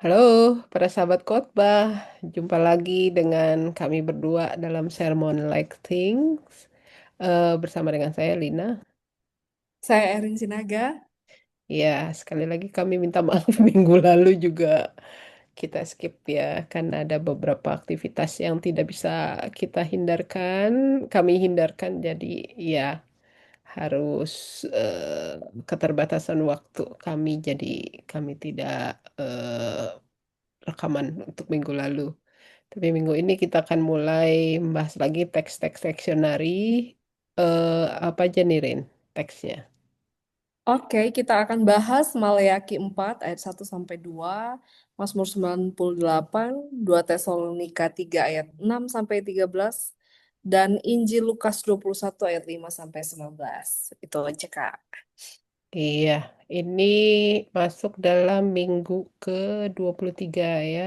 Halo, para sahabat khotbah. Jumpa lagi dengan kami berdua dalam Sermon Like Things. Bersama dengan saya, Lina. Saya Erin Sinaga. Ya, sekali lagi kami minta maaf minggu lalu juga kita skip ya, karena ada beberapa aktivitas yang tidak bisa kita hindarkan. Kami hindarkan, jadi ya harus keterbatasan waktu kami, jadi kami tidak rekaman untuk minggu lalu. Tapi minggu ini kita akan mulai membahas lagi teks-teks leksionari. Apa aja nih, Rin, teksnya? Oke, kita akan bahas Maleakhi 4 ayat 1-2, Mazmur 98, 2 Tesalonika 3 ayat 6-13, dan Injil Lukas 21 ayat 5-19. Itu aja, Kak. Iya, ini masuk dalam minggu ke-23 ya,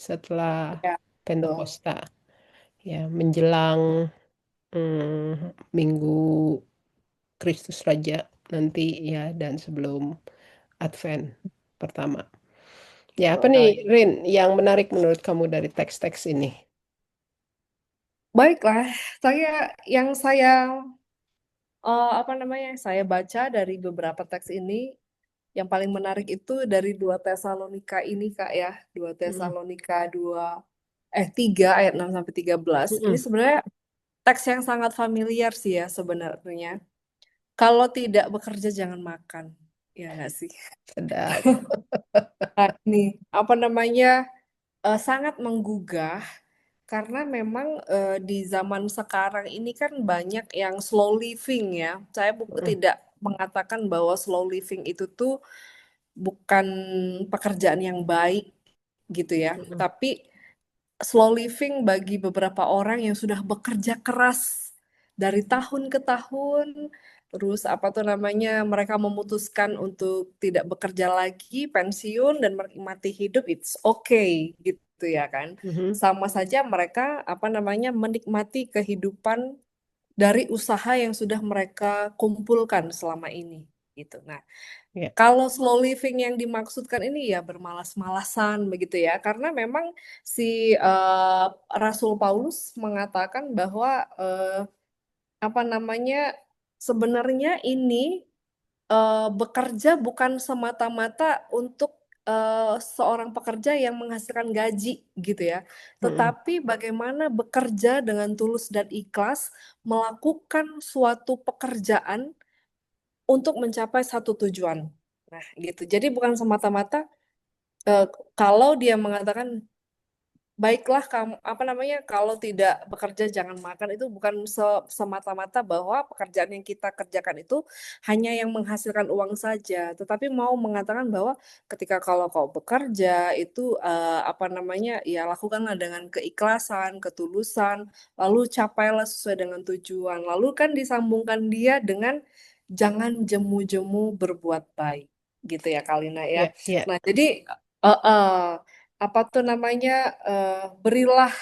setelah Ya, betul. Pentakosta. Ya, menjelang minggu Kristus Raja nanti ya, dan sebelum Advent pertama. Ya, apa nih, Betul. Rin, yang menarik menurut kamu dari teks-teks ini? Baiklah, yang saya apa namanya? Saya baca dari beberapa teks ini, yang paling menarik itu dari 2 Tesalonika ini, Kak, ya. 2 Mm, Tesalonika 3 ayat 6-13. Ini mm-mm. sebenarnya teks yang sangat familiar sih ya sebenarnya. Kalau tidak bekerja jangan makan. Ya nggak sih? Sedap. Nah, ini apa namanya? Sangat menggugah karena memang di zaman sekarang ini kan banyak yang slow living ya. Saya Mm, tidak mengatakan bahwa slow living itu tuh bukan pekerjaan yang baik gitu ya. mm-mm, Tapi slow living bagi beberapa orang yang sudah bekerja keras dari tahun ke tahun, terus apa tuh namanya, mereka memutuskan untuk tidak bekerja lagi, pensiun dan menikmati hidup, it's okay gitu ya kan. mhm. Sama saja mereka apa namanya menikmati kehidupan dari usaha yang sudah mereka kumpulkan selama ini gitu. Nah, Ya. kalau slow living yang dimaksudkan ini ya bermalas-malasan begitu ya, karena memang si eh, Rasul Paulus mengatakan bahwa apa namanya sebenarnya ini bekerja bukan semata-mata untuk seorang pekerja yang menghasilkan gaji gitu ya, Mm-mm, tetapi bagaimana bekerja dengan tulus dan ikhlas melakukan suatu pekerjaan untuk mencapai satu tujuan. Nah, gitu. Jadi bukan semata-mata eh, kalau dia mengatakan baiklah kamu apa namanya kalau tidak bekerja jangan makan, itu bukan semata-mata bahwa pekerjaan yang kita kerjakan itu hanya yang menghasilkan uang saja, tetapi mau mengatakan bahwa ketika kalau kau bekerja itu apa namanya ya lakukanlah dengan keikhlasan, ketulusan, lalu capailah sesuai dengan tujuan. Lalu kan disambungkan dia dengan jangan jemu-jemu berbuat baik gitu ya Kalina ya. ya, ya. Nah, jadi eh, eh, apa tuh namanya berilah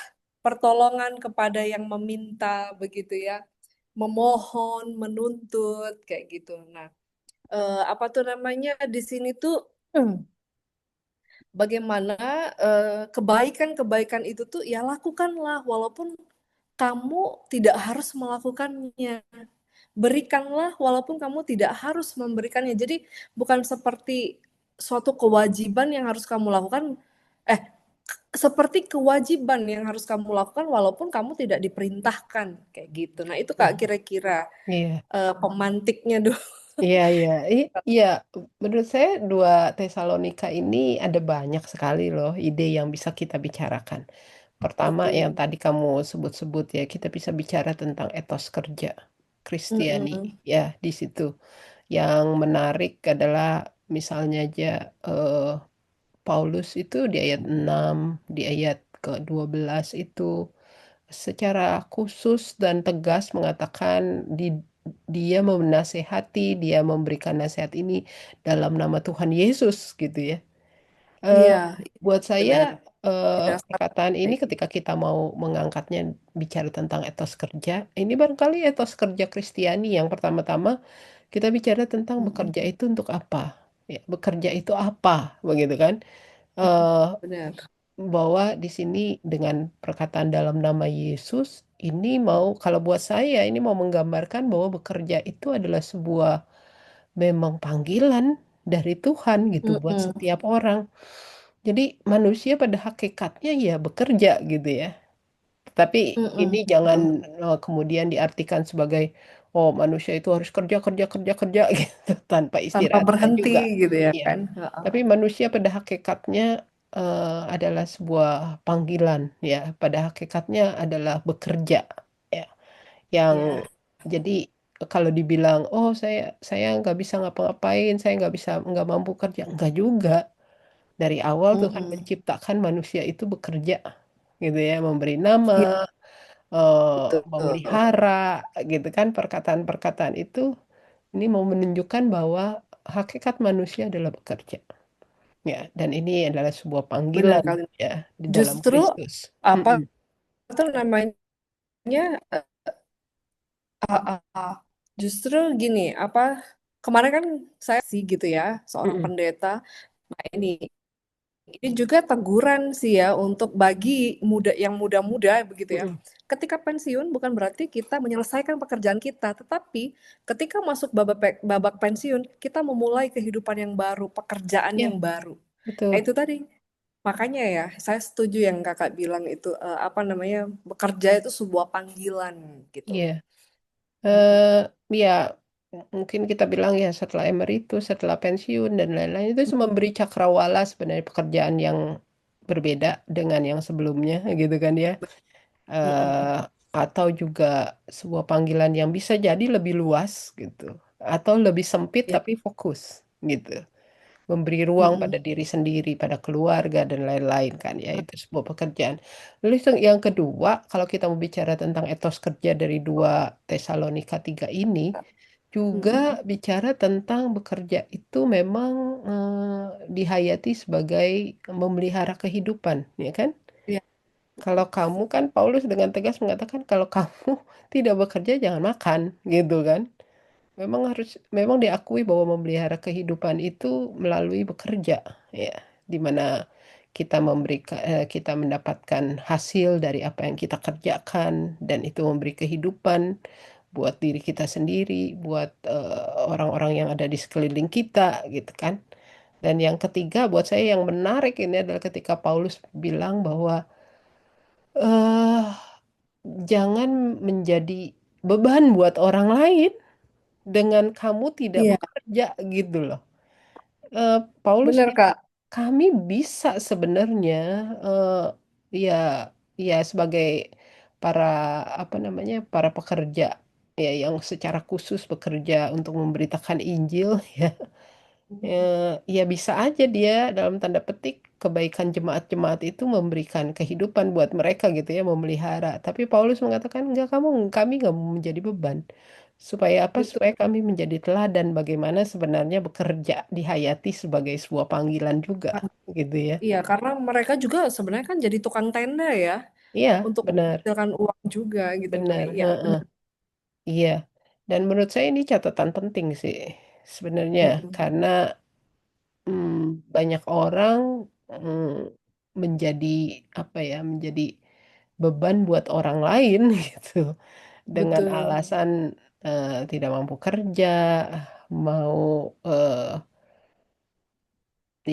pertolongan kepada yang meminta begitu ya, memohon, menuntut kayak gitu. Nah, apa tuh namanya di sini tuh bagaimana kebaikan-kebaikan itu tuh ya lakukanlah walaupun kamu tidak harus melakukannya. Berikanlah walaupun kamu tidak harus memberikannya. Jadi bukan seperti suatu kewajiban yang harus kamu lakukan, eh seperti kewajiban yang harus kamu lakukan walaupun kamu tidak diperintahkan kayak gitu. Nah, itu Kak Mhm. kira-kira Iya, pemantiknya dulu. iya, iya. Iya, menurut saya dua Tesalonika ini ada banyak sekali loh ide yang bisa kita bicarakan. Pertama, yang Mm-mm. tadi kamu sebut-sebut ya, kita bisa bicara tentang etos kerja Kristiani Mm-mm. ya di situ. Yang menarik adalah misalnya aja eh, Paulus itu di ayat 6, di ayat ke-12 itu secara khusus dan tegas mengatakan dia menasehati, dia memberikan nasihat ini dalam nama Tuhan Yesus gitu ya. Eh, Iya, buat saya benar. Dasar perkataan ini kayak gitu. ketika kita mau mengangkatnya bicara tentang etos kerja, ini barangkali etos kerja Kristiani yang pertama-tama kita bicara tentang bekerja Mm-mm. itu untuk apa? Ya, bekerja itu apa, begitu kan? Eee, benar. bahwa di sini dengan perkataan dalam nama Yesus, ini mau kalau buat saya ini mau menggambarkan bahwa bekerja itu adalah sebuah memang panggilan dari Tuhan gitu buat Mm-mm, setiap orang. Jadi manusia pada hakikatnya ya bekerja gitu ya. Tapi ini mm-mm, jangan, betul. kemudian diartikan sebagai, oh manusia itu harus kerja kerja kerja kerja gitu tanpa Tanpa istirahat, enggak berhenti juga. gitu ya Iya, kan. Heeh. tapi manusia pada hakikatnya, adalah sebuah panggilan ya, pada hakikatnya adalah bekerja ya, yang Iya, jadi kalau dibilang, "Oh saya nggak bisa ngapa-ngapain, saya nggak mampu kerja," enggak juga. Dari awal Tuhan mm-mm. menciptakan manusia itu bekerja gitu ya, memberi Iya, nama, betul. memelihara gitu kan, perkataan-perkataan itu ini mau menunjukkan bahwa hakikat manusia adalah bekerja, ya, dan ini adalah sebuah Benar panggilan kali. ya di dalam Justru Kristus. apa Mhm, tuh namanya, eh, justru gini, apa, kemarin kan saya sih gitu ya, seorang mhm, pendeta. Nah, ini juga teguran sih ya untuk bagi yang muda-muda begitu ya. mhm, Ketika pensiun bukan berarti kita menyelesaikan pekerjaan kita, tetapi ketika masuk babak pensiun, kita memulai kehidupan yang baru, pekerjaan iya yang baru. Nah, betul, itu tadi. Makanya ya, saya setuju yang kakak bilang itu, apa namanya, bekerja itu sebuah panggilan gitu. iya, iya, mungkin kita bilang ya setelah emeritus, setelah pensiun dan lain-lain itu memberi cakrawala sebenarnya pekerjaan yang berbeda dengan yang sebelumnya gitu kan ya. Mm-mm. Eee, atau juga sebuah panggilan yang bisa jadi lebih luas gitu, atau lebih sempit Ya, tapi fokus gitu. Memberi ruang pada mm-mm. diri sendiri, pada keluarga dan lain-lain kan ya, itu sebuah pekerjaan. Lalu yang kedua, kalau kita mau bicara tentang etos kerja dari 2 Tesalonika 3 ini, Mm-mm. juga bicara tentang bekerja itu memang, dihayati sebagai memelihara kehidupan, ya kan? Ya, Kalau kamu kan Paulus dengan tegas mengatakan, "Kalau kamu tidak bekerja jangan makan," gitu kan. Memang diakui bahwa memelihara kehidupan itu melalui bekerja, ya, di mana kita mendapatkan hasil dari apa yang kita kerjakan dan itu memberi kehidupan buat diri kita sendiri, buat, orang-orang yang ada di sekeliling kita, gitu kan. Dan yang ketiga buat saya yang menarik ini adalah ketika Paulus bilang bahwa, eee jangan menjadi beban buat orang lain dengan kamu tidak iya, bekerja gitu loh. Paulus benar bilang, Kak. kami bisa sebenarnya, ya ya sebagai para apa namanya, para pekerja ya yang secara khusus bekerja untuk memberitakan Injil ya. Ya bisa aja dia dalam tanda petik kebaikan jemaat-jemaat itu memberikan kehidupan buat mereka gitu ya, memelihara. Tapi Paulus mengatakan, enggak kami nggak mau menjadi beban. Supaya apa? Betul. Supaya kami menjadi teladan bagaimana sebenarnya bekerja dihayati sebagai sebuah panggilan juga gitu ya. Iya, karena mereka juga sebenarnya kan jadi tukang tenda ya, Iya, untuk benar, menghasilkan uang juga gitu. Nah, benar, iya, heeh, benar. iya. Dan menurut saya ini catatan penting sih sebenarnya Mm-mm. karena banyak orang, mmm, menjadi, apa ya, menjadi beban buat orang lain gitu, dengan Betul, alasan, tidak mampu kerja, mau,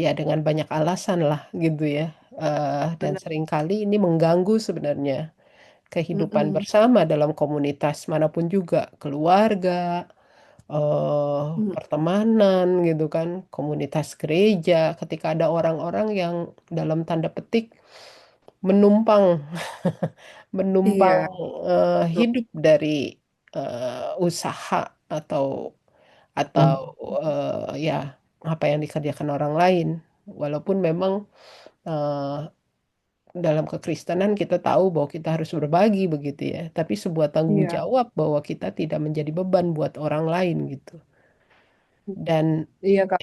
ya dengan banyak alasan lah gitu ya, dan benar. seringkali ini mengganggu sebenarnya kehidupan Mm-mm. bersama dalam komunitas manapun juga, keluarga, Mm. pertemanan gitu kan, komunitas gereja, ketika ada orang-orang yang dalam tanda petik menumpang menumpang, Iya, betul. hidup dari, usaha atau, ya apa yang dikerjakan orang lain. Walaupun memang, eee, dalam kekristenan kita tahu bahwa kita harus berbagi begitu ya, tapi sebuah tanggung Iya, jawab bahwa kita tidak menjadi beban buat orang lain gitu. Dan iya Kak.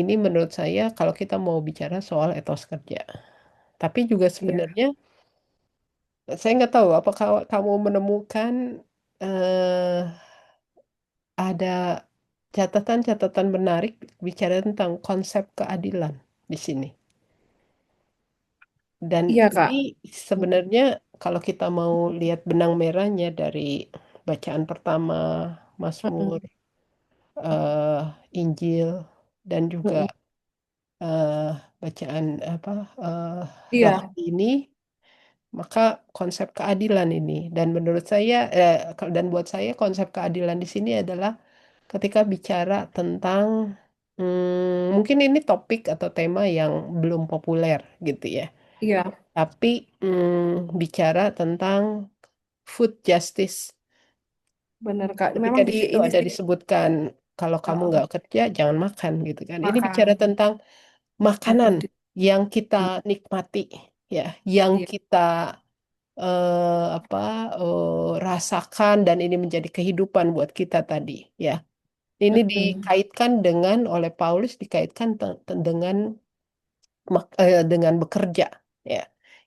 ini menurut saya kalau kita mau bicara soal etos kerja. Tapi juga Iya, sebenarnya saya nggak tahu apakah kamu menemukan, eee, ada catatan-catatan menarik bicara tentang konsep keadilan di sini. Dan Iya, ini Kak. sebenarnya kalau kita mau lihat benang merahnya dari bacaan pertama, Mazmur, Mm-mm. eh, Injil, dan juga Mm-mm. eh, bacaan apa Iya, Rohani ini, maka konsep keadilan ini, dan menurut saya dan buat saya konsep keadilan di sini adalah ketika bicara tentang mungkin ini topik atau tema yang belum populer gitu ya, iya, tapi bicara tentang food justice. benar, Kak. Ketika Memang di di situ ini ada sih, disebutkan kalau kamu uh, nggak kerja jangan makan gitu kan. Ini makan. bicara tentang makanan Mm-mm. yang kita nikmati, ya, yang Iya. kita apa rasakan dan ini menjadi kehidupan buat kita tadi, ya. Ini Mm-mm. dikaitkan dengan oleh Paulus dikaitkan dengan dengan bekerja, ya.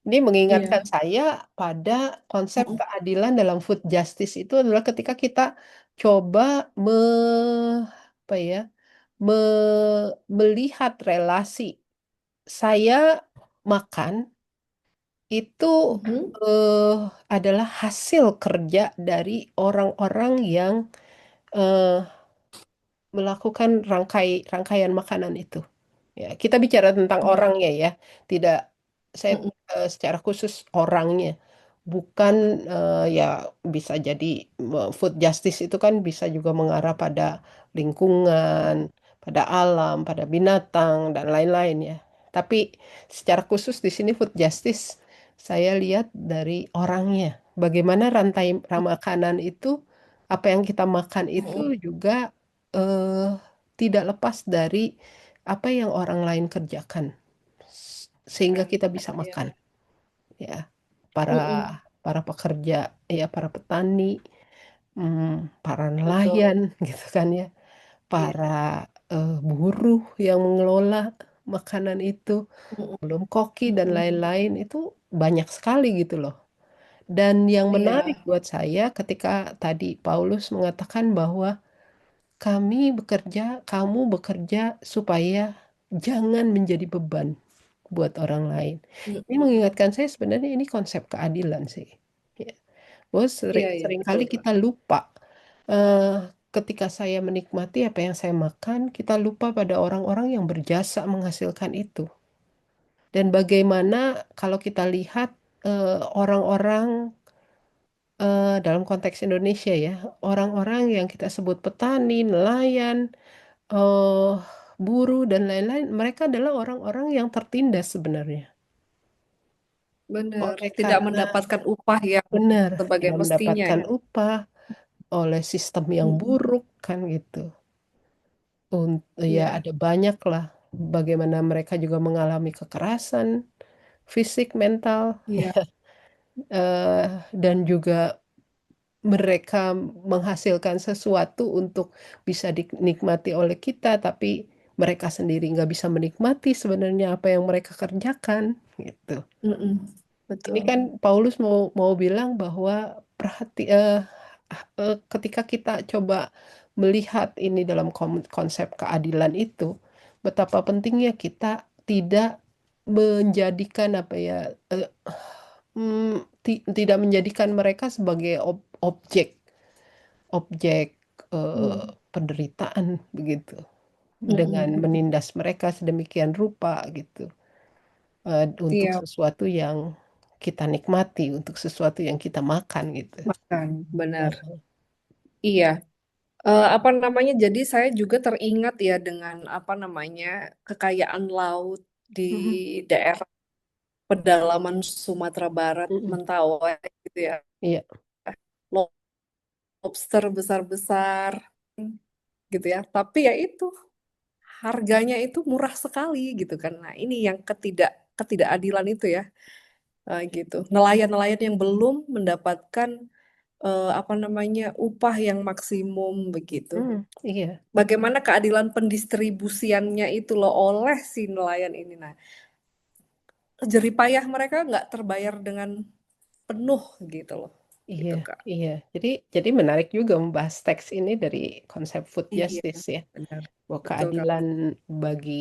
Ini mengingatkan Iya. saya pada konsep Mm-mm. keadilan dalam food justice itu adalah ketika kita coba apa ya, melihat relasi saya makan itu Mhm. eh, adalah hasil kerja dari orang-orang yang eh, melakukan rangkaian makanan itu. Ya, kita bicara tentang Iya. orangnya ya, tidak saya Mm-mm. secara khusus orangnya, bukan ya bisa jadi food justice itu kan bisa juga mengarah pada lingkungan, pada alam, pada binatang dan lain-lain ya. Tapi secara khusus di sini food justice saya lihat dari orangnya, bagaimana rantai makanan itu, apa yang kita makan itu Mm-mm. juga eh, tidak lepas dari apa yang orang lain kerjakan sehingga kita bisa Iya. makan, ya, para Mm-mm. para pekerja, ya, para petani, para Betul. nelayan gitu kan ya, para Iya. buruh yang mengelola makanan itu, Mm-mm. belum koki dan Mm-mm. lain-lain, itu banyak sekali gitu loh. Dan yang menarik Iya. buat saya ketika tadi Paulus mengatakan bahwa kamu bekerja supaya jangan menjadi beban buat orang lain. Ini Mm-mm. mengingatkan saya sebenarnya ini konsep keadilan sih. Ya. Bahwa Iya, iya, betul, seringkali Kak. kita lupa eh, ketika saya menikmati apa yang saya makan, kita lupa pada orang-orang yang berjasa menghasilkan itu. Dan bagaimana kalau kita lihat orang-orang dalam konteks Indonesia ya, orang-orang yang kita sebut petani, nelayan, eh buruh dan lain-lain, mereka adalah orang-orang yang tertindas sebenarnya. Benar. Oleh Tidak karena mendapatkan upah yang benar sebagai tidak mestinya mendapatkan ya. upah, oleh sistem yang Mm-mm. buruk kan gitu. Ya Iya. ada banyak lah bagaimana mereka juga mengalami kekerasan fisik, mental, Iya. dan juga mereka menghasilkan sesuatu untuk bisa dinikmati oleh kita, tapi mereka sendiri nggak bisa menikmati sebenarnya apa yang mereka kerjakan gitu. Mm-mm. Ini Betul. kan Paulus mau mau bilang bahwa ketika kita coba melihat ini dalam konsep keadilan itu, betapa pentingnya kita tidak menjadikan apa ya, eh, tidak menjadikan mereka sebagai objek objek Mm. penderitaan begitu, dengan Mm-mm. menindas mereka sedemikian rupa gitu, untuk Iya, sesuatu yang kita nikmati, untuk sesuatu yang kita makan gitu. makan. Benar. Nah, Iya. Apa namanya? Jadi saya juga teringat ya dengan apa namanya kekayaan laut di mhm, daerah pedalaman Sumatera Barat, mhm. Mentawai gitu ya. Iya, Lobster besar-besar gitu ya. Tapi ya itu harganya itu murah sekali gitu kan. Nah, ini yang ketidakadilan itu ya. Gitu. Nelayan-nelayan yang belum mendapatkan apa namanya upah yang maksimum begitu. iya, Bagaimana keadilan pendistribusiannya itu loh oleh si nelayan ini. Nah, jerih payah mereka nggak terbayar dengan penuh gitu loh. iya, Gitu, Kak. iya. Jadi menarik juga membahas teks ini dari konsep food Iya, justice ya, benar. bahwa Betul, Kak. keadilan bagi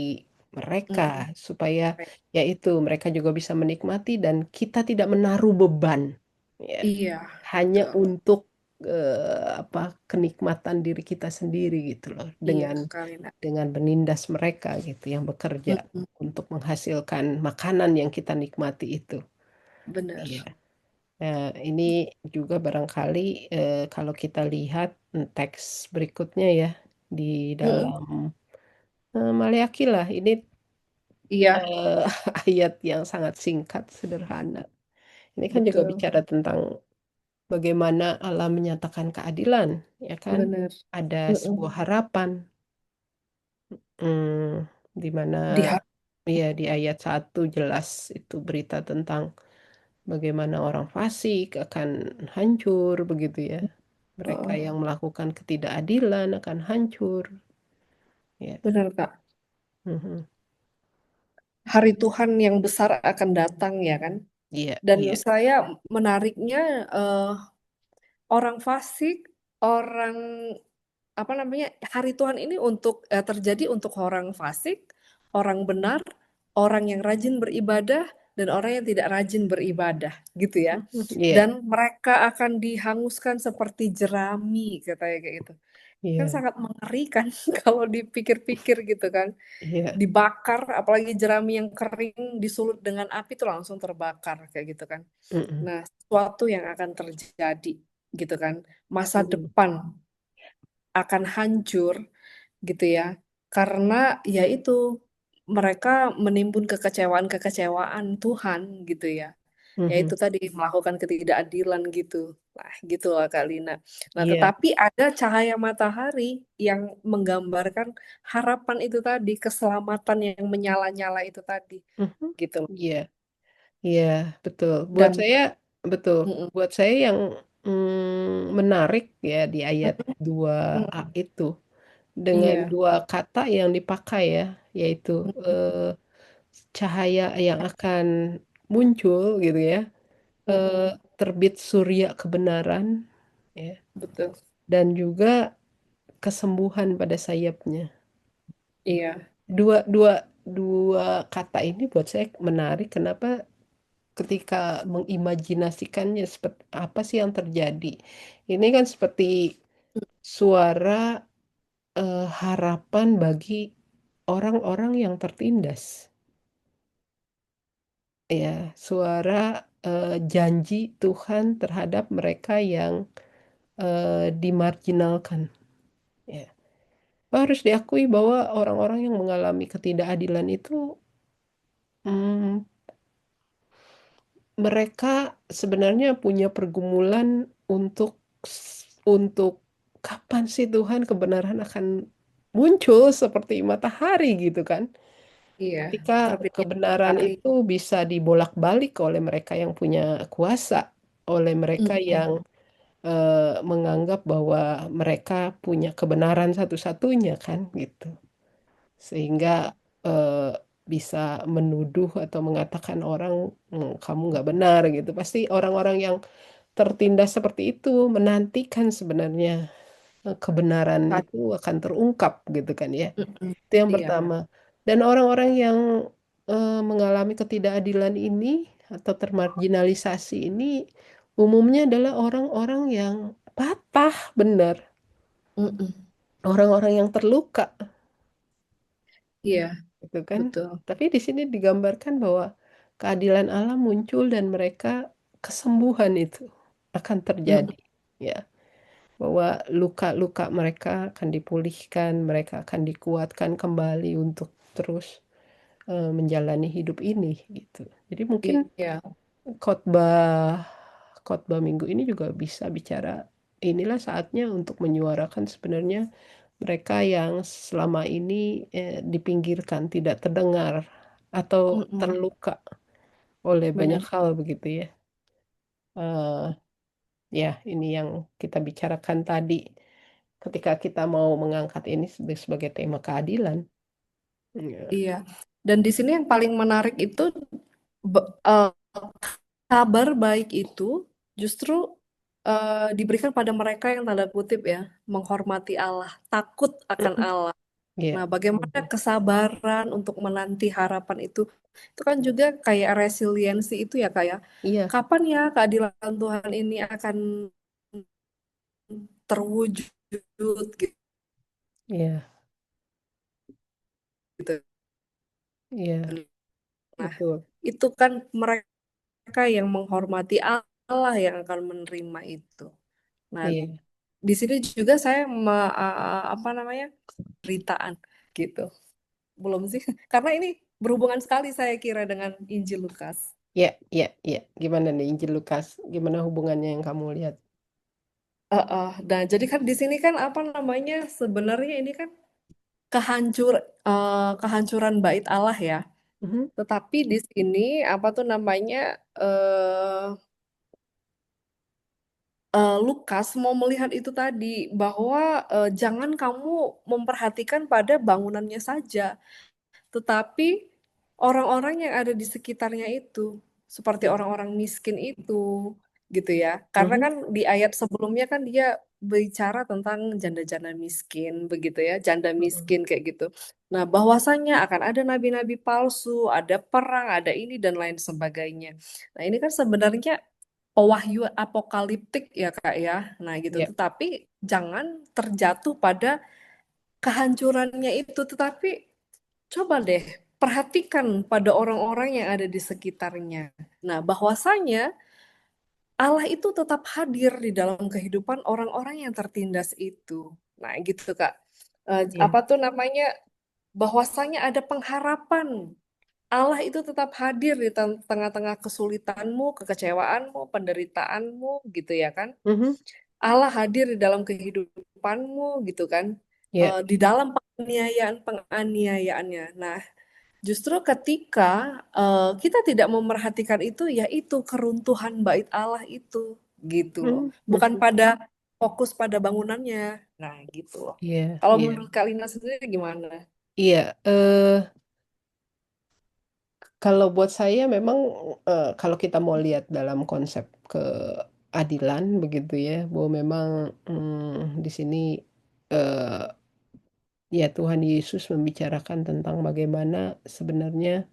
mereka Mm-mm. supaya yaitu mereka juga bisa menikmati dan kita tidak menaruh beban ya Iya, hanya betul. untuk apa kenikmatan diri kita sendiri gitu loh Iya, dengan Kak Lina. menindas mereka gitu yang bekerja Mm-mm. untuk menghasilkan makanan yang kita nikmati itu. Iya. Benar. Nah, ini juga barangkali kalau kita lihat teks berikutnya ya di Mm-mm. dalam Maleakhi lah. Ini Iya, eh, ayat yang sangat singkat, sederhana. Ini kan juga betul. bicara tentang bagaimana Allah menyatakan keadilan, ya kan? Benar. Ada sebuah Mm-mm. harapan, di mana Di hari. ya di ayat 1 jelas itu berita tentang bagaimana orang fasik akan hancur begitu ya. Mereka Oh, yang melakukan ketidakadilan akan hancur. Ya, benar, Kak. mhm. Hari Tuhan yang besar akan datang, ya kan? Iya, Dan iya. saya menariknya orang fasik, orang apa namanya, hari Tuhan ini terjadi untuk orang fasik, orang benar, orang yang rajin beribadah, dan orang yang tidak rajin beribadah, gitu ya. Mhm, iya, Dan mereka akan dihanguskan seperti jerami, katanya kayak gitu. Kan iya, sangat mengerikan kalau dipikir-pikir gitu kan. iya. Dibakar, apalagi jerami yang kering disulut dengan api itu langsung terbakar kayak gitu kan. Mhm, Nah, sesuatu yang akan terjadi gitu kan. Masa mhm, depan akan hancur gitu ya. Karena ya itu mereka menimbun kekecewaan-kekecewaan Tuhan gitu ya. Yaitu mhm. tadi melakukan ketidakadilan gitu. Nah, gitulah Kak Lina. Nah, Iya, tetapi ada cahaya matahari yang menggambarkan harapan itu tadi, keselamatan yang menyala-nyala itu tadi, mhm. gitu. Iya, iya, betul. Buat Dan saya, betul. mm-mm, Buat saya yang menarik ya di ayat mm-mm, 2a mm-mm, itu dengan iya, dua kata yang dipakai ya, yaitu mm-mm, eh, cahaya yang akan muncul gitu ya, mm-mm, terbit surya kebenaran ya, betul. dan juga kesembuhan pada sayapnya. Iya, Dua dua dua kata ini buat saya menarik. Kenapa? Ketika mengimajinasikannya seperti apa sih yang terjadi. Ini kan seperti suara harapan bagi orang-orang yang tertindas. Ya, suara janji Tuhan terhadap mereka yang dimarginalkan. Ya. Harus diakui bahwa orang-orang yang mengalami ketidakadilan itu mm, mereka sebenarnya punya pergumulan untuk untuk kapan sih Tuhan kebenaran akan muncul seperti matahari gitu kan. iya, Ketika terbitnya kebenaran hari. itu bisa dibolak-balik oleh mereka yang punya kuasa, oleh mereka Mm-mm, yang menganggap bahwa mereka punya kebenaran satu-satunya kan gitu. Sehingga eh, bisa menuduh atau mengatakan orang kamu nggak benar gitu. Pasti orang-orang yang tertindas seperti itu menantikan sebenarnya kebenaran tadi. itu akan terungkap gitu kan ya. Mm-mm, Itu yang iya, pertama. Dan orang-orang yang mengalami ketidakadilan ini atau termarginalisasi ini umumnya adalah orang-orang yang patah benar, mm-mm, orang-orang yang terluka iya, gitu kan. betul. Tapi di sini digambarkan bahwa keadilan Allah muncul dan mereka kesembuhan itu akan terjadi. Mm-mm, Ya, bahwa luka-luka mereka akan dipulihkan, mereka akan dikuatkan kembali untuk terus menjalani hidup ini gitu. Jadi mungkin iya, khotbah khotbah minggu ini juga bisa bicara inilah saatnya untuk menyuarakan sebenarnya mereka yang selama ini dipinggirkan, tidak terdengar atau mm-mm, terluka oleh banyak benar. hal begitu ya. Eh, ya, ini yang kita bicarakan tadi ketika kita mau mengangkat ini sebagai tema keadilan. Ya. Iya. Dan di sini yang paling menarik itu kabar baik itu justru diberikan pada mereka yang tanda kutip ya menghormati Allah, takut akan Mm-mm. Allah. Iya. Nah, bagaimana Mhm. kesabaran untuk menanti harapan itu kan juga kayak resiliensi itu ya kayak Iya, kapan ya keadilan Tuhan ini akan terwujud iya, gitu. iya, Nah, betul. itu kan mereka yang menghormati Allah yang akan menerima itu. Nah, Iya, di sini juga saya apa namanya beritaan gitu. Belum sih, karena ini berhubungan sekali saya kira dengan Injil Lukas. iya, iya, iya. Gimana nih Injil Lukas? Gimana hubungannya yang kamu lihat? Dan jadi kan di sini kan apa namanya sebenarnya ini kan kehancur kehancuran bait Allah ya. Mhm. Tetapi di sini apa tuh namanya eh Lukas mau melihat itu tadi bahwa jangan kamu memperhatikan pada bangunannya saja, tetapi orang-orang yang ada di sekitarnya itu, seperti Iya. orang-orang miskin itu, gitu ya. Karena Mhm. kan di ayat sebelumnya kan dia bicara tentang janda-janda miskin, begitu ya, janda Mhm. miskin kayak gitu. Nah, bahwasanya akan ada nabi-nabi palsu, ada perang, ada ini dan lain sebagainya. Nah, ini kan sebenarnya pewahyu apokaliptik ya, Kak ya. Nah, gitu. Iya. Tetapi jangan terjatuh pada kehancurannya itu, tetapi coba deh perhatikan pada orang-orang yang ada di sekitarnya. Nah, bahwasanya Allah itu tetap hadir di dalam kehidupan orang-orang yang tertindas itu. Nah, gitu Kak. Iya. Apa tuh namanya? Bahwasanya ada pengharapan. Allah itu tetap hadir di tengah-tengah kesulitanmu, kekecewaanmu, penderitaanmu, gitu ya kan? Mhm. Allah hadir di dalam kehidupanmu, gitu kan? Iya. Di dalam penganiayaan-penganiayaannya. Nah, justru ketika kita tidak memerhatikan itu, yaitu keruntuhan bait Allah itu, gitu loh. Mhm. Bukan Mhm. pada fokus pada bangunannya. Nah, gitu loh. Iya, Kalau iya. menurut Kak Lina sendiri gimana? Iya, kalau buat saya memang kalau kita mau lihat dalam konsep keadilan begitu ya, bahwa memang di sini eh, ya Tuhan Yesus membicarakan tentang bagaimana sebenarnya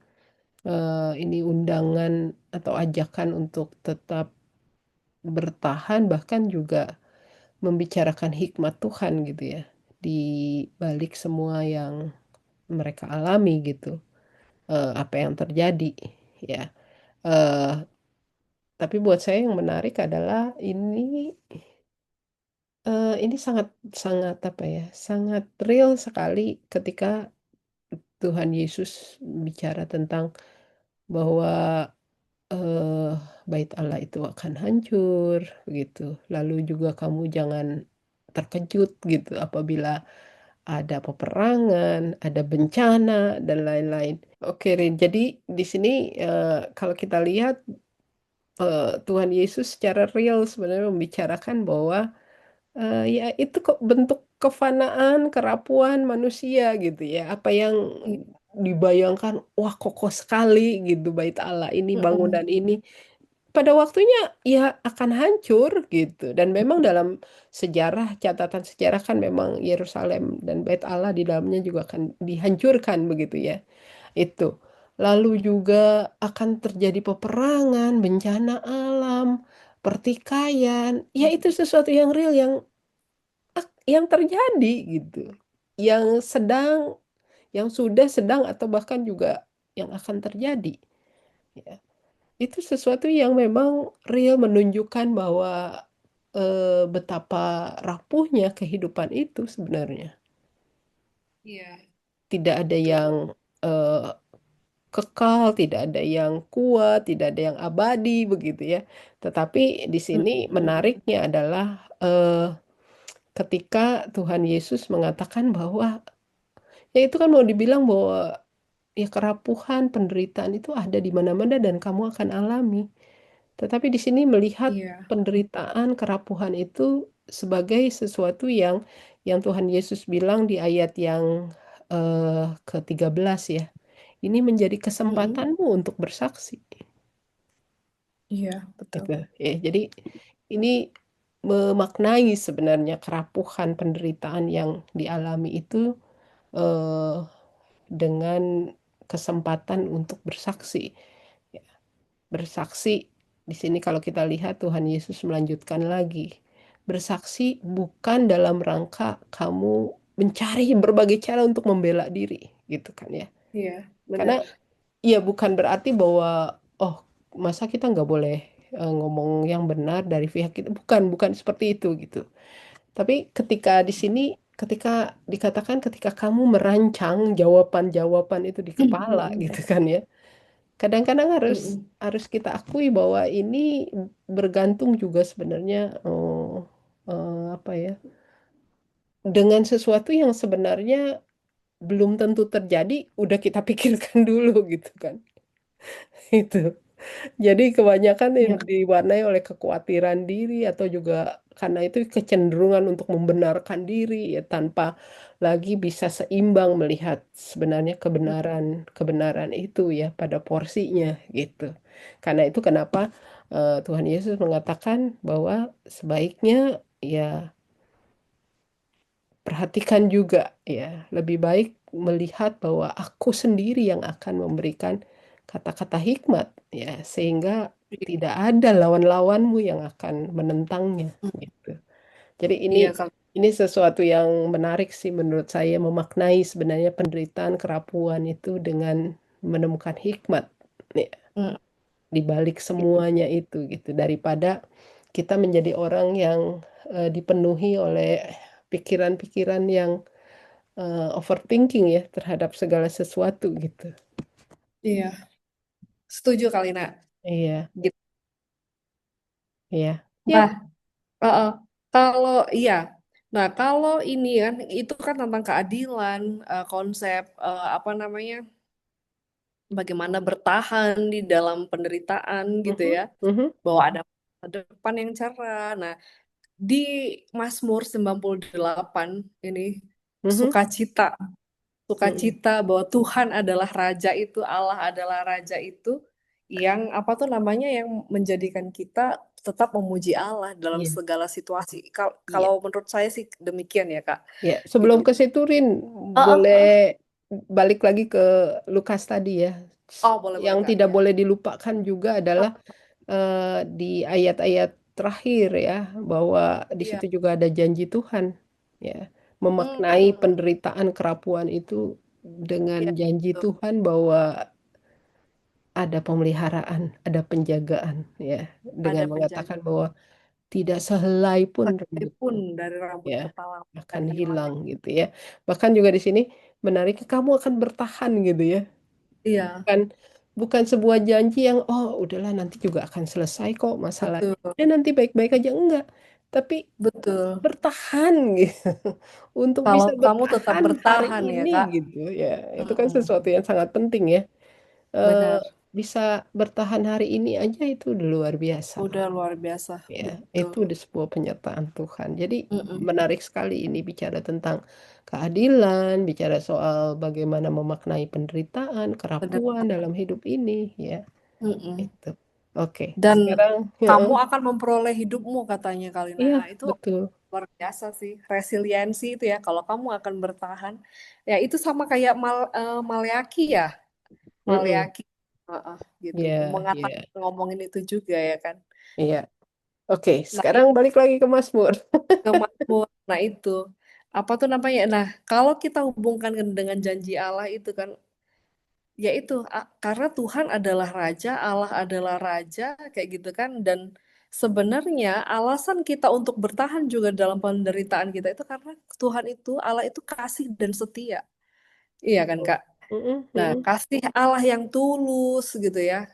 ini undangan atau ajakan untuk tetap bertahan bahkan juga membicarakan hikmat Tuhan gitu ya di balik semua yang mereka alami gitu, apa yang terjadi ya. Eh, tapi buat saya yang menarik adalah ini sangat sangat apa ya, sangat real sekali ketika Tuhan Yesus bicara tentang bahwa, eee, bait Allah itu akan hancur begitu. Lalu juga kamu jangan terkejut gitu apabila ada peperangan, ada bencana dan lain-lain. Oke, Rin, jadi di sini, kalau kita lihat, Tuhan Yesus secara real sebenarnya membicarakan bahwa ya itu kok bentuk kefanaan, kerapuhan manusia gitu ya, apa yang Iya. dibayangkan, wah kokoh sekali gitu bait Allah ini, Mm-mm. bangunan ini, pada waktunya ya akan hancur gitu. Dan memang dalam sejarah, catatan sejarah kan memang Yerusalem dan bait Allah di dalamnya juga akan dihancurkan begitu ya, itu. Lalu juga akan terjadi peperangan, bencana alam, pertikaian, ya itu sesuatu yang real yang terjadi gitu, yang sedang, yang sudah, sedang, atau bahkan juga yang akan terjadi, ya. Itu sesuatu yang memang real menunjukkan bahwa, betapa rapuhnya kehidupan itu sebenarnya. Iya, Tidak ada betul. yang, eee, kekal, tidak ada yang kuat, tidak ada yang abadi begitu ya. Tetapi di sini Mm-mm. menariknya adalah, ketika Tuhan Yesus mengatakan bahwa ya itu kan mau dibilang bahwa ya kerapuhan, penderitaan itu ada di mana-mana dan kamu akan alami. Tetapi di sini melihat Iya, penderitaan, kerapuhan itu sebagai sesuatu yang Tuhan Yesus bilang di ayat yang ke-13 ya. Ini menjadi mm-mm. kesempatanmu untuk bersaksi. Iya, betul. Gitu. Ya, jadi ini memaknai sebenarnya kerapuhan, penderitaan yang dialami itu eh, dengan kesempatan untuk bersaksi. Ya, bersaksi di sini kalau kita lihat Tuhan Yesus melanjutkan lagi. Bersaksi bukan dalam rangka kamu mencari berbagai cara untuk membela diri, gitu kan ya. Iya, Karena benar. ya bukan berarti bahwa oh masa kita nggak boleh ngomong yang benar dari pihak kita. Bukan seperti itu gitu. Tapi ketika di sini, ketika dikatakan ketika kamu merancang jawaban-jawaban itu di kepala gitu kan ya. Kadang-kadang harus Mm-mm. harus kita akui bahwa ini bergantung juga sebenarnya apa ya, dengan sesuatu yang sebenarnya belum tentu terjadi, udah kita pikirkan dulu gitu kan. Itu. Jadi kebanyakan Iya, diwarnai oleh kekhawatiran diri atau juga karena itu kecenderungan untuk membenarkan diri ya tanpa lagi bisa seimbang melihat sebenarnya kebenaran itu ya pada porsinya gitu. Karena itu kenapa Tuhan Yesus mengatakan bahwa sebaiknya ya perhatikan juga ya, lebih baik melihat bahwa aku sendiri yang akan memberikan kata-kata hikmat ya, sehingga tidak ada lawan-lawanmu yang akan menentangnya gitu. Jadi iya Kak. ini sesuatu yang menarik sih menurut saya memaknai sebenarnya penderitaan kerapuan itu dengan menemukan hikmat ya, Mm. di balik semuanya itu gitu daripada kita menjadi orang yang dipenuhi oleh pikiran-pikiran yang overthinking ya terhadap segala sesuatu gitu. Iya, setuju kali nak. Iya, Gitu. iya. Nah, Ya. uh-uh. Kalau iya, nah kalau ini kan itu kan tentang keadilan, konsep apa namanya, bagaimana bertahan di dalam penderitaan gitu Mhm, ya, mhm, bahwa ada masa depan yang cerah. Nah, di Mazmur 98 ini mhm, sukacita, mhm. sukacita bahwa Tuhan adalah Raja itu, Allah adalah Raja itu, yang apa tuh namanya, yang menjadikan kita tetap memuji Allah dalam Iya, segala situasi. iya. Kalau menurut saya sih demikian ya Kak, Ya, sebelum gitu. ke situ Rin, Ah, ah, boleh ah. balik lagi ke Lukas tadi ya. Oh, boleh boleh Yang Kak, tidak ya. boleh dilupakan juga adalah Ah, di ayat-ayat terakhir ya, bahwa di iya. situ juga ada janji Tuhan ya, memaknai Hmm, penderitaan kerapuan itu dengan iya, janji betul. Tuhan bahwa ada pemeliharaan, ada penjagaan ya, dengan Ada mengatakan penjaga bahwa tidak sehelai pun pun rambutmu dari rambut ya kepala akan akan hilang. hilang gitu ya. Bahkan juga di sini menarik kamu akan bertahan gitu ya. Iya, Bukan bukan sebuah janji yang oh udahlah nanti juga akan selesai kok masalahnya. betul. Dan nanti baik-baik aja enggak. Tapi Betul. bertahan gitu. Untuk Kalau bisa kamu tetap bertahan hari bertahan ya ini Kak. gitu ya. Itu kan Mm-mm. sesuatu yang sangat penting ya. eh, Benar. Bisa bertahan hari ini aja itu udah luar biasa. Udah luar biasa. Ya, itu Betul. udah sebuah penyertaan Tuhan. Jadi Mm-mm. menarik sekali ini bicara tentang keadilan, bicara soal bagaimana memaknai penderitaan, Benar. kerapuan dalam hidup ini, ya. Mm-mm. Itu. Oke, Dan sekarang, ya, kamu akan memperoleh hidupmu katanya Kalina. iya Nah, itu betul. luar biasa sih. Resiliensi itu ya. Kalau kamu akan bertahan. Ya itu sama kayak Maleaki ya. Mm-mm. Maleaki. Heeh, gitu. Iya, Mengatakan iya, ngomongin itu juga ya kan. iya. Oke, Nah, sekarang balik lagi ke Mazmur. ke Mazmur. Nah itu apa tuh namanya? Nah kalau kita hubungkan dengan janji Allah itu kan, yaitu karena Tuhan adalah Raja, Allah adalah Raja, kayak gitu kan. Dan sebenarnya alasan kita untuk bertahan juga dalam penderitaan kita itu karena Tuhan itu, Allah itu kasih dan setia. Iya kan Betul. Kak? Mm-mm, Nah, mm-mm. kasih Allah yang tulus gitu ya.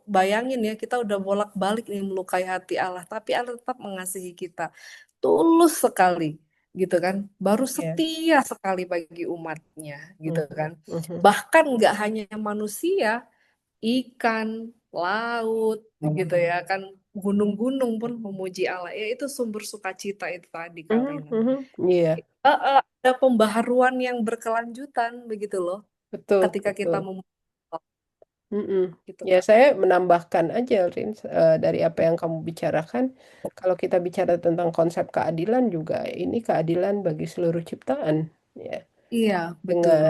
Bayangin ya, kita udah bolak-balik nih melukai hati Allah, tapi Allah tetap mengasihi kita. Tulus sekali gitu kan. Baru Iya. setia sekali bagi umatnya gitu Mhm, kan. mhm. Bahkan nggak hanya manusia, ikan, laut gitu ya kan. Gunung-gunung pun memuji Allah. Ya itu sumber sukacita itu tadi Mhm, Kalina. mhm. Iya, Ada pembaharuan yang berkelanjutan begitu loh betul, ketika kita betul. memuji Allah Mm-mm. gitu Ya, Kak. saya menambahkan aja, Rin, dari apa yang kamu bicarakan. Kalau kita bicara tentang konsep keadilan juga, ini keadilan bagi seluruh ciptaan. Ya, Iya, betul.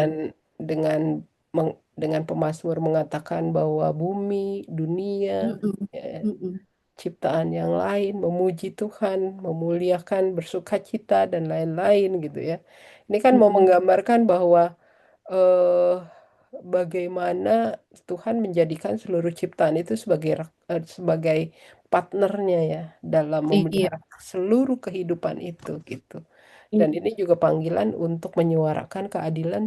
Dengan pemazmur mengatakan bahwa bumi, dunia, Mm-mm. ya, Mm-mm. ciptaan yang lain memuji Tuhan, memuliakan, bersukacita dan lain-lain gitu ya. Ini kan mau Mm-mm. menggambarkan bahwa eh, bagaimana Tuhan menjadikan seluruh ciptaan itu sebagai partnernya ya dalam Iya, memelihara seluruh kehidupan itu gitu. Dan iya. ini juga panggilan untuk menyuarakan keadilan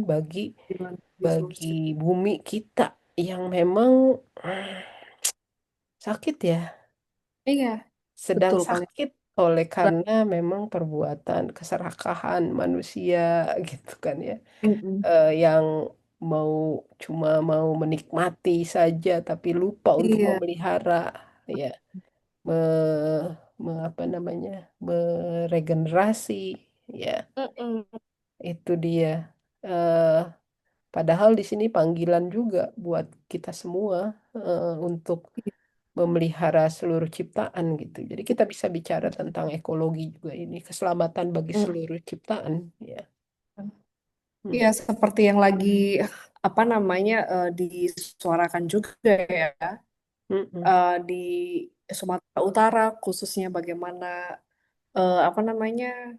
Di seluruh bagi bumi kita yang memang sakit ya, Iya, sedang betul kali. sakit oleh karena memang perbuatan keserakahan manusia gitu kan ya. Mm-mm. Yang mau cuma mau menikmati saja tapi lupa untuk Iya. memelihara ya, me, apa namanya, meregenerasi ya, Mm-mm. itu dia. Eh, Padahal di sini panggilan juga buat kita semua untuk Iya. memelihara seluruh ciptaan gitu. Jadi kita bisa bicara tentang ekologi juga ini, keselamatan bagi Mm. seluruh ciptaan ya. Iya, Mm, seperti yang lagi apa namanya disuarakan juga ya mm-mm. di Sumatera Utara khususnya bagaimana apa namanya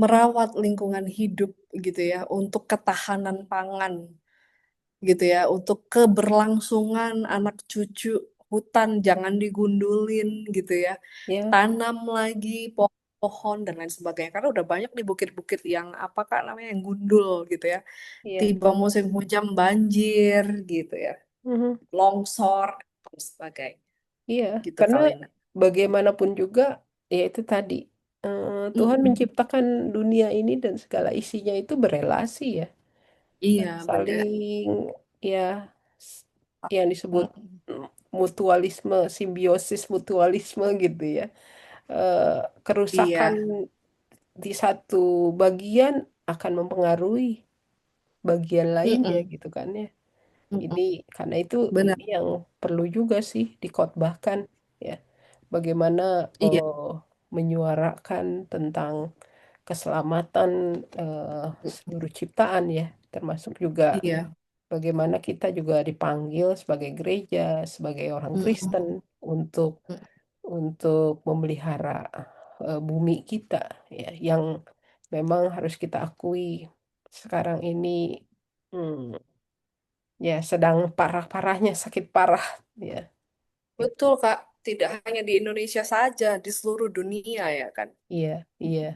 merawat lingkungan hidup gitu ya untuk ketahanan pangan gitu ya untuk keberlangsungan anak cucu hutan jangan digundulin gitu ya Ya, tanam lagi pohon dan lain sebagainya karena udah banyak di bukit-bukit yang apa kak namanya yang gundul gitu ya iya. tiba musim hujan banjir gitu ya Mhm. longsor dan sebagainya Iya, gitu karena Kalina. bagaimanapun juga, ya itu tadi, Tuhan Mm-mm. menciptakan dunia ini dan segala isinya itu berelasi ya, Iya benar. saling ya, s- yang disebut Mm-mm. mm, mutualisme, simbiosis mutualisme gitu ya. Kerusakan Iya. di satu bagian akan mempengaruhi bagian lainnya Mm-mm. gitu kan ya. Mm-mm. Ini karena itu Benar. ini yang perlu juga sih dikhotbahkan ya. Bagaimana Iya. menyuarakan tentang keselamatan seluruh ciptaan ya, termasuk juga Iya. bagaimana kita juga dipanggil sebagai gereja, sebagai orang Kristen Mm-mm. untuk memelihara bumi kita ya, yang memang harus kita akui sekarang ini hmm, ya sedang parah-parahnya sakit parah ya. Itu. Betul, Kak. Tidak hanya di Indonesia saja, di seluruh dunia ya kan. Iya, iya,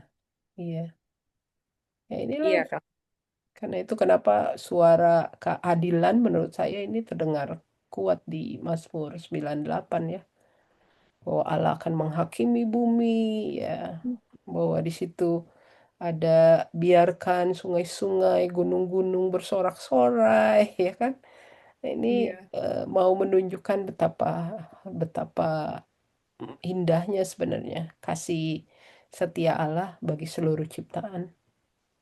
iya. Ya inilah, Iya, Kak. karena itu kenapa suara keadilan menurut saya ini terdengar kuat di Mazmur 98 ya. Bahwa Allah akan menghakimi bumi ya. Bahwa di situ ada biarkan sungai-sungai, gunung-gunung bersorak-sorai ya kan. Nah, ini Iya. mau menunjukkan betapa betapa indahnya sebenarnya kasih setia Allah bagi seluruh ciptaan.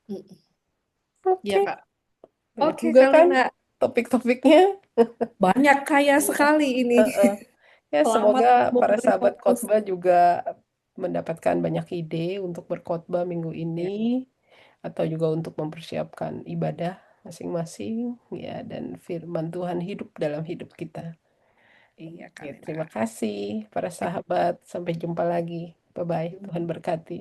Mm. Iya, Oke, Kak. banyak Oke, juga kan Kalina. topik-topiknya. Banyak kaya Iya. sekali ini. Heeh. Ya, Selamat semoga para memberi sahabat fokus. khotbah juga mendapatkan banyak ide untuk berkhotbah minggu ini Ya, atau juga untuk mempersiapkan ibadah masing-masing ya, dan firman Tuhan hidup dalam hidup kita. iya, Ya, Kalina. terima kasih para sahabat. Sampai jumpa lagi. Bye-bye. Tuhan berkati.